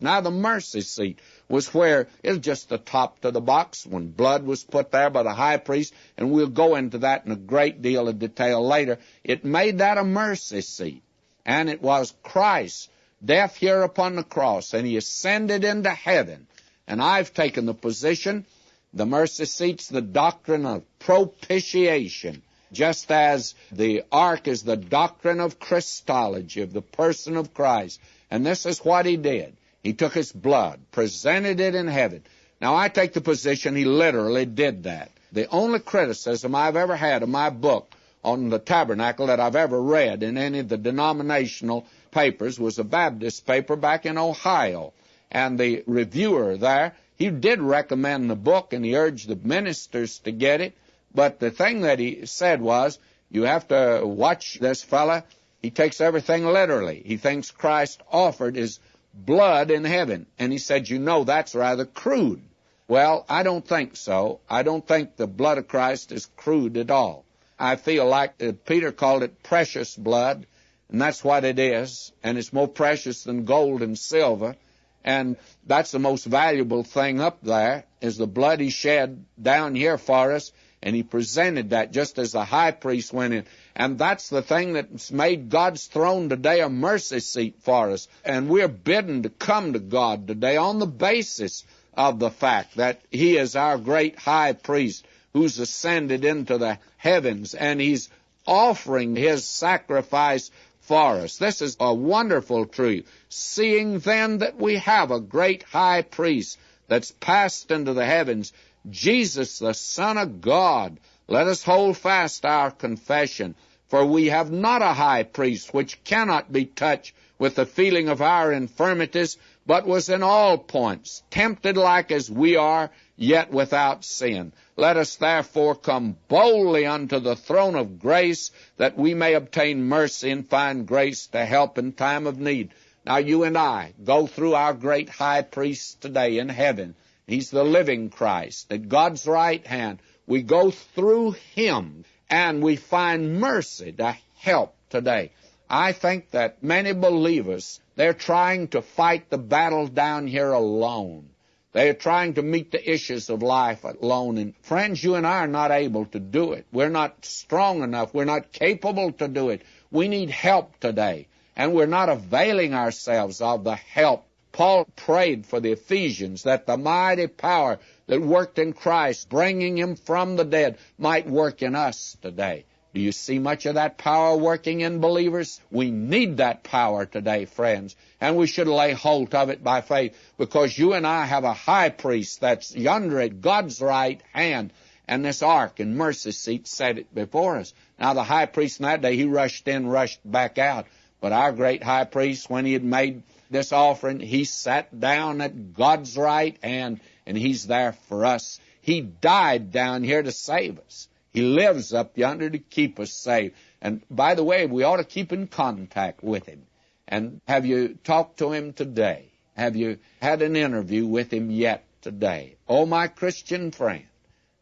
Now, the mercy seat was where it was just the top to the box when blood was put there by the high priest, and we'll go into that in a great deal of detail later. It made that a mercy seat, and it was Christ's death here upon the cross, and he ascended into heaven. And I've taken the position, the mercy seat's the doctrine of propitiation, just as the ark is the doctrine of Christology, of the person of Christ. And this is what he did. He took his blood, presented it in heaven. Now, I take the position he literally did that. The only criticism I've ever had of my book on the tabernacle that I've ever read in any of the denominational papers was a Baptist paper back in Ohio. And the reviewer there, he did recommend the book, and he urged the ministers to get it. But the thing that he said was, you have to watch this fella. He takes everything literally. He thinks Christ offered his blood in heaven. And he said, that's rather crude. Well, I don't think so. I don't think the blood of Christ is crude at all. I feel like Peter called it precious blood, and that's what it is. And it's more precious than gold and silver. And that's the most valuable thing up there, is the blood he shed down here for us. And he presented that just as the high priest went in. And that's the thing that's made God's throne today a mercy seat for us. And we're bidden to come to God today on the basis of the fact that he is our great high priest who's ascended into the heavens, and he's offering his sacrifice for us. This is a wonderful truth. Seeing then that we have a great high priest that's passed into the heavens, Jesus, the Son of God, let us hold fast our confession. For we have not a high priest which cannot be touched with the feeling of our infirmities, but was in all points tempted like as we are, yet without sin. Let us therefore come boldly unto the throne of grace, that we may obtain mercy and find grace to help in time of need. Now you and I go through our great high priest today in heaven. He's the living Christ at God's right hand. We go through him, and we find mercy to help today. I think that many believers, they're trying to fight the battle down here alone. They're trying to meet the issues of life alone. And friends, you and I are not able to do it. We're not strong enough. We're not capable to do it. We need help today. And we're not availing ourselves of the help. Paul prayed for the Ephesians that the mighty power that worked in Christ, bringing him from the dead, might work in us today. Do you see much of that power working in believers? We need that power today, friends, and we should lay hold of it by faith, because you and I have a high priest that's yonder at God's right hand, and this ark and mercy seat set it before us. Now, the high priest in that day, he rushed in, rushed back out, but our great high priest, when he had made this offering, he sat down at God's right hand, and he's there for us. He died down here to save us. He lives up yonder to keep us safe. And by the way, we ought to keep in contact with him. And have you talked to him today? Have you had an interview with him yet today? Oh, my Christian friend,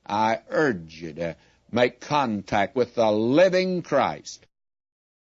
I urge you to make contact with the living Christ.